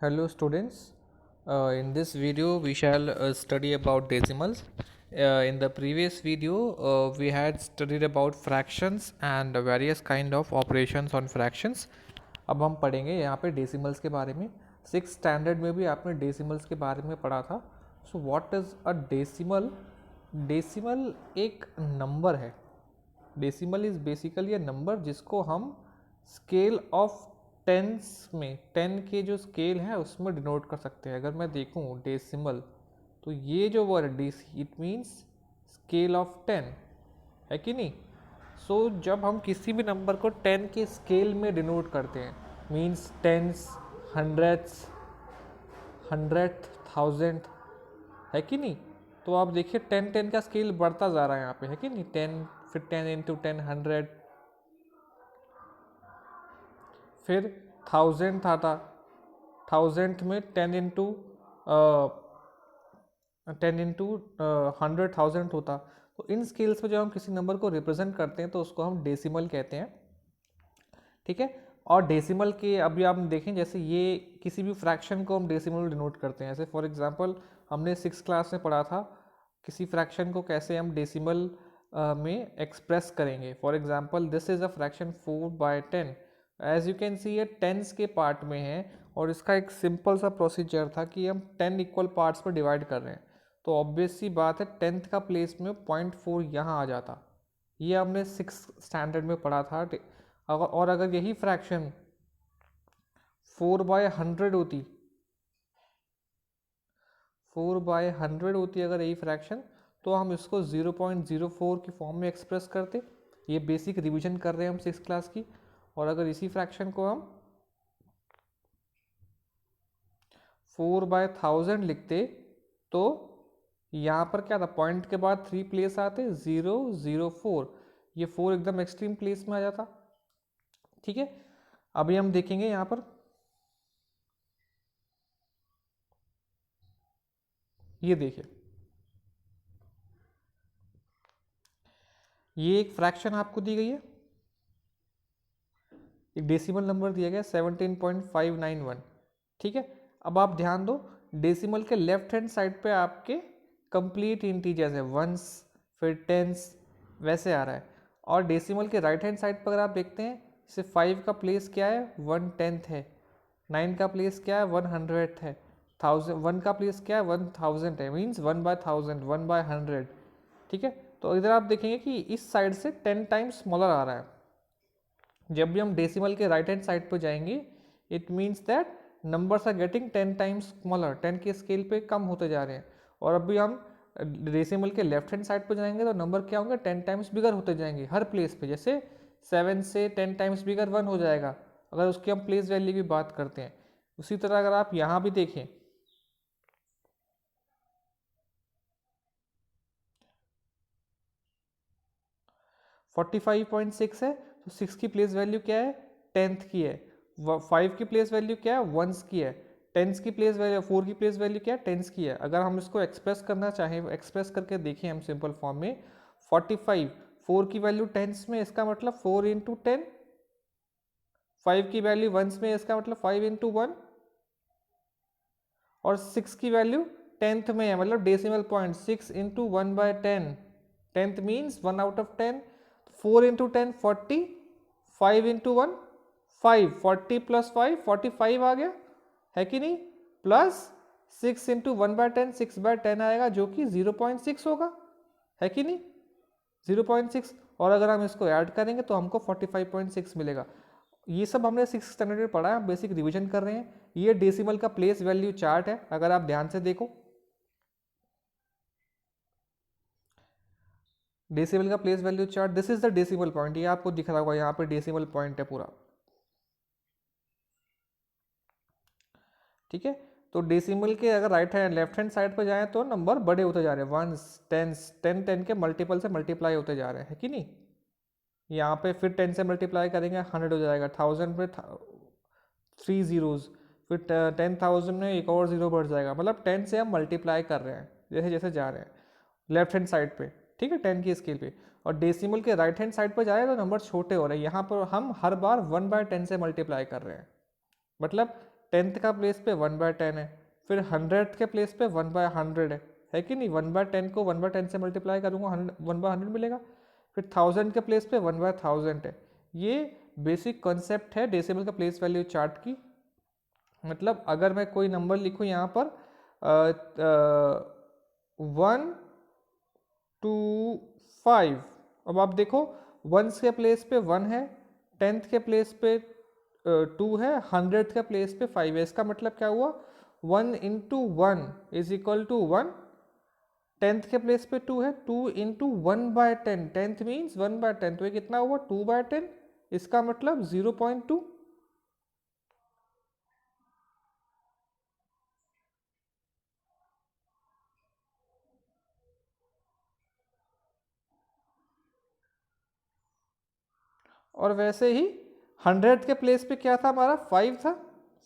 Hello students, in this video we shall study about decimals. In the previous video we had studied about fractions and various kind of operations on fractions. अब हम पढ़ेंगे यहाँ पे decimals के बारे में. Six standard में भी आपने डेसिमल्स के बारे में पढ़ा था. So what is a decimal? Decimal एक नंबर है. Decimal is basically a number जिसको हम स्केल ऑफ टेंस में, टेन के जो स्केल है उसमें डिनोट कर सकते हैं. अगर मैं देखूं डेसिमल तो ये जो word deci it means scale of ten, है कि नहीं. सो जब हम किसी भी नंबर को टेन के स्केल में डिनोट करते हैं, मीन्स टेंस, हंड्रेड्स, थाउजेंड, है कि नहीं. तो आप देखिए टेन टेन का स्केल बढ़ता जा रहा है यहाँ पे, है कि नहीं. टेन, फिर टेन इंटू टेन हंड्रेड, फिर थाउजेंड था. थाउजेंड में टेन इंटू हंड्रेड थाउजेंड होता. तो इन स्केल्स पे जब हम किसी नंबर को रिप्रेजेंट करते हैं तो उसको हम डेसिमल कहते हैं. ठीक है. और डेसिमल के अभी आप देखें, जैसे ये किसी भी फ्रैक्शन को हम डेसिमल में डिनोट करते हैं. जैसे फॉर एग्जांपल हमने सिक्स क्लास में पढ़ा था किसी फ्रैक्शन को कैसे हम डेसिमल में एक्सप्रेस करेंगे. For example this is a fraction 4/10. As you can see ये टेंस के पार्ट में है और इसका एक सिंपल सा प्रोसीजर था कि हम 10 इक्वल पार्ट्स में डिवाइड कर रहे हैं. तो ऑब्वियस सी बात है टेंथ का प्लेस में 0.4 यहाँ आ जाता. ये हमने सिक्स स्टैंडर्ड में पढ़ा था. और अगर यही फ्रैक्शन 4/100 होती, 4/100 होती अगर यही फ्रैक्शन, तो हम इसको 0.04 की फॉर्म में एक्सप्रेस करते. ये बेसिक रिवीजन कर रहे हैं हम सिक्स क्लास की. और अगर इसी फ्रैक्शन को हम 4/1000 लिखते तो यहाँ पर क्या था, पॉइंट के बाद 3 प्लेस आते, 0, 0, 4. ये 4 एकदम एक्सट्रीम प्लेस में आ जाता. ठीक है. अभी हम देखेंगे यहाँ पर, ये देखिए ये एक फ्रैक्शन आपको दी गई है, एक डेसिमल नंबर दिया गया 17.591. ठीक है. अब आप ध्यान दो, डेसिमल के लेफ्ट हैंड साइड पे आपके कंप्लीट इंटीजर्स है, वंस, फिर टेंस, वैसे आ रहा है. और डेसिमल के राइट हैंड साइड पर अगर आप देखते हैं, जैसे 5 का प्लेस क्या है, 1/10 है. 9 का प्लेस क्या है, 100 है. 1 का प्लेस क्या है, 1000 है. मीन्स 1/1000, 1/100. ठीक है. तो इधर आप देखेंगे कि इस साइड से 10 टाइम्स स्मॉलर आ रहा है. जब भी हम डेसिमल के राइट हैंड साइड पर जाएंगे, it means that numbers are getting 10 times smaller, 10 के स्केल पे कम होते जा रहे हैं. और अभी हम डेसिमल के लेफ्ट हैंड साइड पर जाएंगे तो नंबर क्या होंगे, 10 टाइम्स बिगर होते जाएंगे हर प्लेस पे. जैसे 7 से 10 टाइम्स बिगर 1 हो जाएगा अगर उसकी हम प्लेस वैल्यू की बात करते हैं. उसी तरह अगर आप यहाँ भी देखें, 45.6 है तो 6 की प्लेस वैल्यू क्या है, 10th की है. 5 की प्लेस वैल्यू क्या है, 1s की है. 10 की प्लेस वैल्यू, 4 की प्लेस वैल्यू क्या है, 10s की है. अगर हम इसको एक्सप्रेस करना चाहें, एक्सप्रेस करके देखें हम सिंपल फॉर्म में, 45, 4 की वैल्यू 10s में, इसका मतलब 4 इंटू 10. 5 की वैल्यू 1s में, इसका मतलब 5 इंटू 1. और 6 की वैल्यू 10th में है, मतलब decimal point 6 into 1/10. 10th means 1 out of 10. 4 into 10 40, 5 into 1 5, 40 plus 5 45 आ गया, है कि नहीं. प्लस 6 इंटू 1/10, 6/10 आएगा जो कि 0.6 होगा, है कि नहीं, 0.6. और अगर हम इसको ऐड करेंगे तो हमको 45.6 मिलेगा. ये सब हमने सिक्स स्टैंडर्ड में पढ़ा है, बेसिक रिवीजन कर रहे हैं. ये डेसिमल का प्लेस वैल्यू चार्ट है, अगर आप ध्यान से देखो. डेसिमल का place value chart, this is the decimal point. ये आपको दिख रहा होगा, यहाँ पे डेसिमल पॉइंट है पूरा. ठीक है. तो डेसिमल के अगर right hand left hand side पर जाएं तो नंबर बड़े होते जा रहे हैं, वंस, टेंस, 10 के मल्टीपल से मल्टीप्लाई होते जा रहे हैं, है कि नहीं. यहाँ पे फिर 10 से मल्टीप्लाई करेंगे 100 हो जाएगा, 1000 पे 3 जीरोज, फिर 10,000 में एक और जीरो बढ़ जाएगा. मतलब 10 से हम मल्टीप्लाई कर रहे हैं जैसे जैसे जा रहे हैं लेफ्ट हैंड साइड पे. ठीक है, 10 की स्केल पे. और डेसिमल के राइट हैंड साइड पर जाए तो नंबर छोटे हो रहे हैं. यहाँ पर हम हर बार 1/10 से मल्टीप्लाई कर रहे हैं. मतलब टेंथ का प्लेस पे 1/10 है, फिर 100th के प्लेस पे 1/100 है कि नहीं, 1/10 को 1/10 से मल्टीप्लाई करूँगा 1/100 मिलेगा, फिर 1000 के प्लेस पे 1/1000 है। ये बेसिक कॉन्सेप्ट है डेसिमल का प्लेस वैल्यू चार्ट की। मतलब अगर मैं कोई नंबर लिखूँ यहाँ पर 1 2 5, अब आप देखो वंस के प्लेस पे 1 है, 10th के प्लेस पे 2 है, 100th के प्लेस पे 5 है। इसका मतलब क्या हुआ, 1 into 1 is equal to 1, 10th के प्लेस पे 2 है, 2 इंटू 1/10, 10th मीन्स 1/10, तो ये कितना हुआ 2/10, इसका मतलब 0.2। और वैसे ही 100th के प्लेस पे क्या था हमारा 5 था,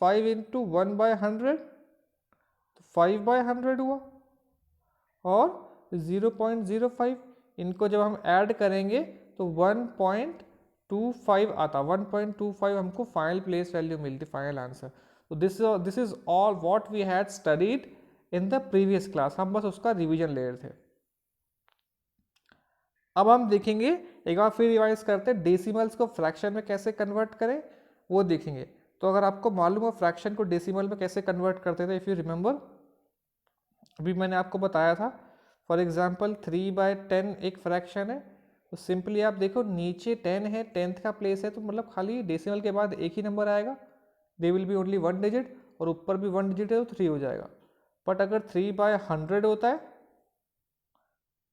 5 इंटू 1/100 तो 5/100 हुआ, और 0.05, इनको जब हम ऐड करेंगे तो 1.25 आता, 1.25 हमको फाइनल प्लेस वैल्यू मिलती, फाइनल आंसर। तो this is all what we had studied in the previous class, हम बस उसका रिवीजन ले रहे थे। अब हम देखेंगे, एक बार फिर रिवाइज करते हैं, डेसिमल्स को फ्रैक्शन में कैसे कन्वर्ट करें वो देखेंगे। तो अगर आपको मालूम हो फ्रैक्शन को डेसिमल में कैसे कन्वर्ट करते थे, इफ़ यू रिमेंबर, अभी मैंने आपको बताया था, फॉर एग्जाम्पल 3/10 एक फ्रैक्शन है, तो सिंपली आप देखो नीचे 10 है, 10th का प्लेस है, तो मतलब खाली डेसिमल के बाद एक ही नंबर आएगा, they will be only 1 digit, और ऊपर भी 1 डिजिट है तो 3 हो जाएगा। बट अगर 3/100 होता है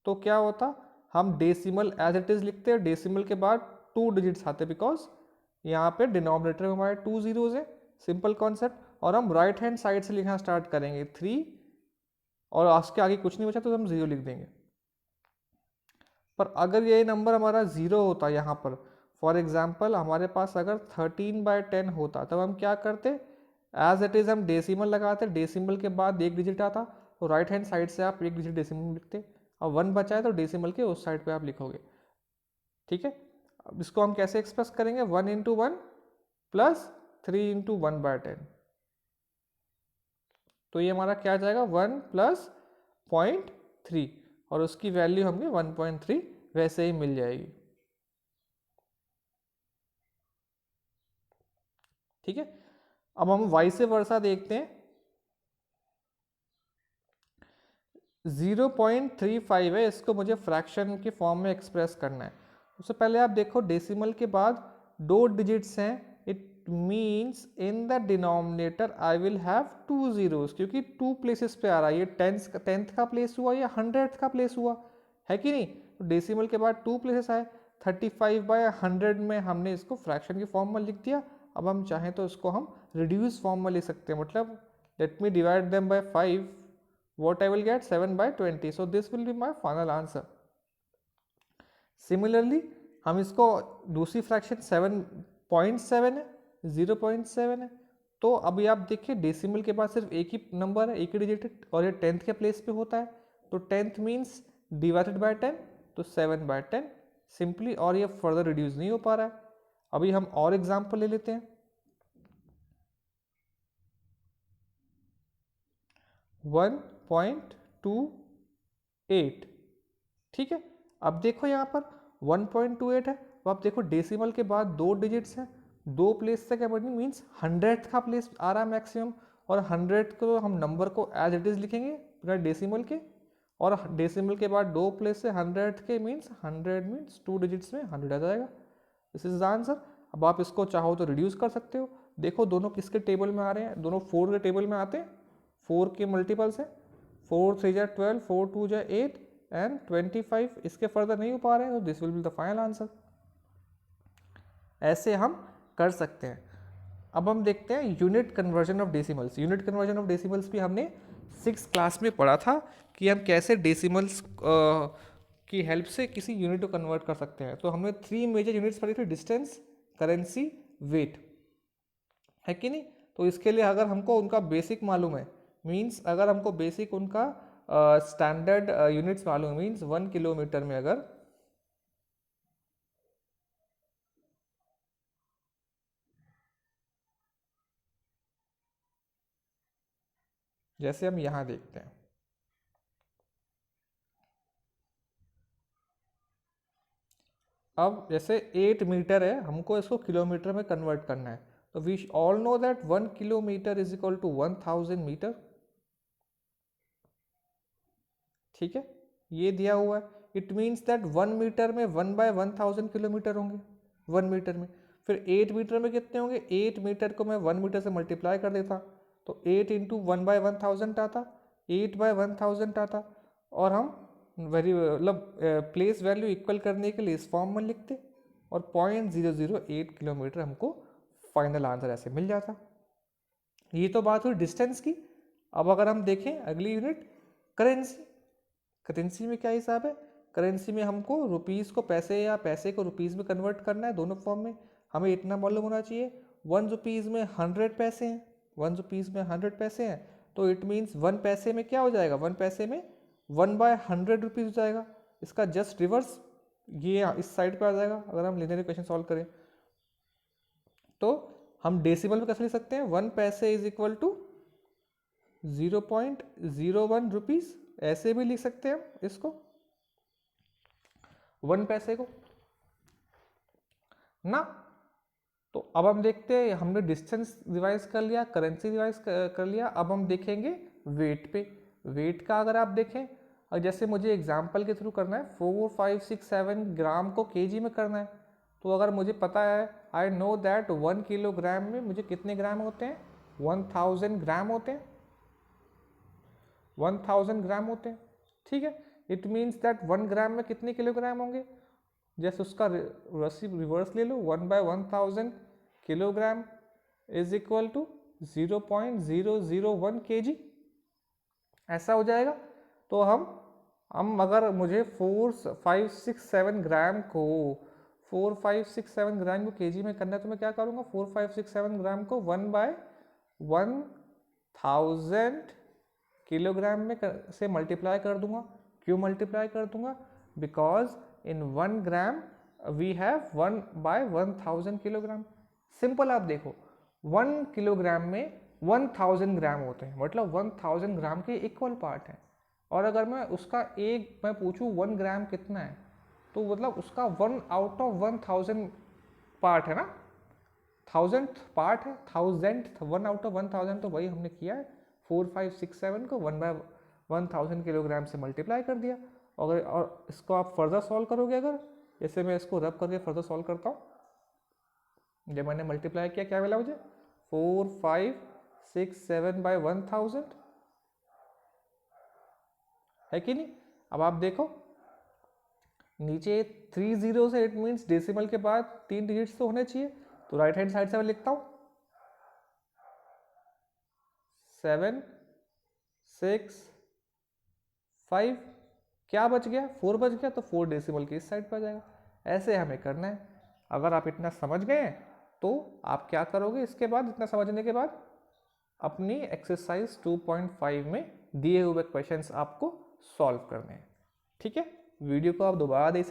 तो क्या होता, हम डेसिमल एज इट इज लिखते हैं, डेसिमल के बाद 2 डिजिट्स आते, बिकॉज यहाँ पे डिनोमिनेटर में हमारे 2 जीरोज है, सिंपल कॉन्सेप्ट। और हम राइट हैंड साइड से लिखना स्टार्ट करेंगे 3, और उसके आगे कुछ नहीं बचा तो हम 0 लिख देंगे। पर अगर ये नंबर हमारा 0 होता यहाँ पर, फॉर एग्जाम्पल हमारे पास अगर 13/10 होता, तब हम क्या करते, एज इट इज हम डेसिमल लगाते, डेसिमल के बाद एक डिजिट आता, तो राइट हैंड साइड से आप एक डिजिट डेसिमल में लिखते, और 1 बचा है तो डेसिमल के उस साइड पे आप लिखोगे। ठीक है, अब इसको हम कैसे एक्सप्रेस करेंगे, 1 इंटू 1 प्लस 3 इंटू 1/10, तो ये हमारा क्या आ जाएगा 1 प्लस 0.3, और उसकी वैल्यू हमें 1.3 वैसे ही मिल जाएगी। ठीक है, अब हम वाइस वर्सा देखते हैं, 0.35 है, इसको मुझे फ्रैक्शन के फॉर्म में एक्सप्रेस करना है। उससे पहले आप देखो डेसिमल के बाद 2 डिजिट्स हैं, it means in the denominator I will have 2 zeros, क्योंकि 2 प्लेसेस पे आ रहा है, ये 10th का प्लेस हुआ या 100th का प्लेस हुआ, है कि नहीं। तो डेसिमल के बाद 2 प्लेसेस आए, 35/100 में हमने इसको फ्रैक्शन के फॉर्म में लिख दिया। अब हम चाहें तो इसको हम रिड्यूस फॉर्म में लिख सकते हैं, मतलब let me divide them by 5, what I will get 7/20, so this will be my final answer. Similarly हम इसको दूसरी फ्रैक्शन 7.7 है, 0.7 है, तो अभी आप देखिए डेसिमल के बाद सिर्फ एक ही नंबर है, एक ही डिजिट है, और ये 10th के प्लेस पे होता है, तो 10th मीन्स डिवाइडेड बाय 10, तो 7/10 सिंपली, और ये फर्दर रिड्यूस नहीं हो पा रहा है। अभी हम और एग्जाम्पल ले लेते हैं, 1.28, ठीक है। अब देखो यहाँ पर 1.28 है, तो आप देखो डेसिमल के बाद 2 डिजिट्स हैं, 2 प्लेस से क्या बढ़नी, मीन्स 100th का प्लेस आ रहा है मैक्सिमम, और 100 को हम नंबर को एज इट इज लिखेंगे बिना डेसिमल के, और डेसिमल के बाद 2 प्लेस से 100th के मीन्स 100 मीन्स 2 डिजिट्स में 100 आ जाएगा, दिस इज द आंसर। अब आप इसको चाहो तो रिड्यूस कर सकते हो, देखो दोनों किसके टेबल में आ रहे हैं, दोनों 4 के टेबल में आते हैं, 4 के मल्टीपल्स हैं, 4 3 जा 12, 4 2 जा 8 एंड 25, इसके फर्दर नहीं हो पा रहे हैं, तो this will be the final answer. ऐसे हम कर सकते हैं। अब हम देखते हैं unit conversion of decimals. Unit conversion of decimals भी हमने 6th क्लास में पढ़ा था कि हम कैसे डेसिमल्स की हेल्प से किसी यूनिट को कन्वर्ट कर सकते हैं। तो हमने 3 मेजर यूनिट्स पढ़ी थी, डिस्टेंस, करेंसी, वेट, है कि नहीं। तो इसके लिए अगर हमको उनका बेसिक मालूम है, मीन्स अगर हमको बेसिक उनका स्टैंडर्ड यूनिट्स मालूम है, मीन्स 1 किलोमीटर में अगर जैसे हम यहाँ देखते हैं, अब जैसे 8 मीटर है, हमको इसको किलोमीटर में कन्वर्ट करना है, तो we all know that 1 kilometre is equal to 1000 metre. ठीक है, ये दिया हुआ है। इट मीन्स दैट 1 मीटर में 1/1000 किलोमीटर होंगे 1 मीटर में। फिर 8 मीटर में कितने होंगे, 8 मीटर को मैं 1 मीटर से मल्टीप्लाई कर देता, तो 8 इंटू 1/1000 आता, 8/1000 आता। और हम वेरी मतलब प्लेस वैल्यू इक्वल करने के लिए इस फॉर्म में लिखते, और 0.008 किलोमीटर हमको फाइनल आंसर ऐसे मिल जाता। ये तो बात हुई डिस्टेंस की। अब अगर हम देखें अगली यूनिट, करेंसी। करेंसी में क्या हिसाब है, करेंसी में हमको रुपीज़ को पैसे या पैसे को रुपीज़ में कन्वर्ट करना है, दोनों फॉर्म में। हमें इतना मालूम होना चाहिए 1 रुपीज़ में 100 पैसे हैं, 1 रुपीज़ में 100 पैसे हैं, तो इट मीन्स 1 पैसे में क्या हो जाएगा, 1 पैसे में 1/100 रुपीज़ हो जाएगा। इसका जस्ट रिवर्स ये इस साइड पे आ जाएगा। अगर हम लिनियर इक्वेशन सॉल्व करें तो हम डेसिमल में कैसे लिख सकते हैं, 1 पैसे इज इक्वल टू 0.01 रुपीज़, ऐसे भी लिख सकते हैं हम इसको, 1 पैसे को ना। तो अब हम देखते हैं, हमने डिस्टेंस रिवाइज कर लिया, करेंसी रिवाइज कर लिया। अब हम देखेंगे वेट पे। वेट का अगर आप देखें, और जैसे मुझे एग्जांपल के थ्रू करना है, 4, 5, 6, 7 ग्राम को केजी में करना है, तो अगर मुझे पता है, आई नो दैट 1 किलोग्राम में मुझे कितने ग्राम होते हैं, 1000 ग्राम होते हैं, 1000 ग्राम होते हैं। ठीक है, इट मीन्स दैट 1 ग्राम में कितने किलोग्राम होंगे, जैसे उसका रिवर्स ले लो, 1/1000 kilogram is equal to 0.001 kg, ऐसा हो जाएगा। तो हम अगर मुझे 4, 5, 6, 7 ग्राम को 4, 5, 6, 7 ग्राम को केजी में करना है, तो मैं क्या करूँगा, 4, 5, 6, 7 ग्राम को 1/1000 किलोग्राम में से मल्टीप्लाई कर दूंगा। क्यों मल्टीप्लाई कर दूंगा, because in 1 gram we have 1/1000 kilogram. Simple, आप देखो 1 किलोग्राम में 1000 ग्राम होते हैं, मतलब 1000 ग्राम के इक्वल पार्ट हैं। और अगर मैं उसका एक मैं पूछूं 1 ग्राम कितना है, तो मतलब उसका 1 आउट ऑफ 1000 पार्ट है ना, 1000th पार्ट है, 1000th 1 आउट ऑफ 1000, तो वही हमने किया है, 4, 5, 6, 7 को 1/1000 किलोग्राम से मल्टीप्लाई कर दिया। और इसको आप फर्दर सॉल्व करोगे, अगर जैसे मैं इसको रब करके फर्दर सॉल्व करता हूँ, जब मैंने मल्टीप्लाई किया क्या मिला मुझे, 4, 5, 6, 7/1000, है कि नहीं। अब आप देखो नीचे 3 zeros है, इट मीन्स डेसिमल के बाद 3 डिजिट्स तो होने चाहिए, तो राइट हैंड साइड से मैं लिखता हूँ 7, 6, 5, क्या बच गया, 4 बच गया, तो 4 डेसिमल की इस साइड पर आ जाएगा। ऐसे हमें करना है। अगर आप इतना समझ गए तो आप क्या करोगे, इसके बाद इतना समझने के बाद अपनी एक्सरसाइज 2.5 में दिए हुए क्वेश्चंस आपको सॉल्व करने हैं। ठीक है, वीडियो को आप दोबारा देख सकते हैं।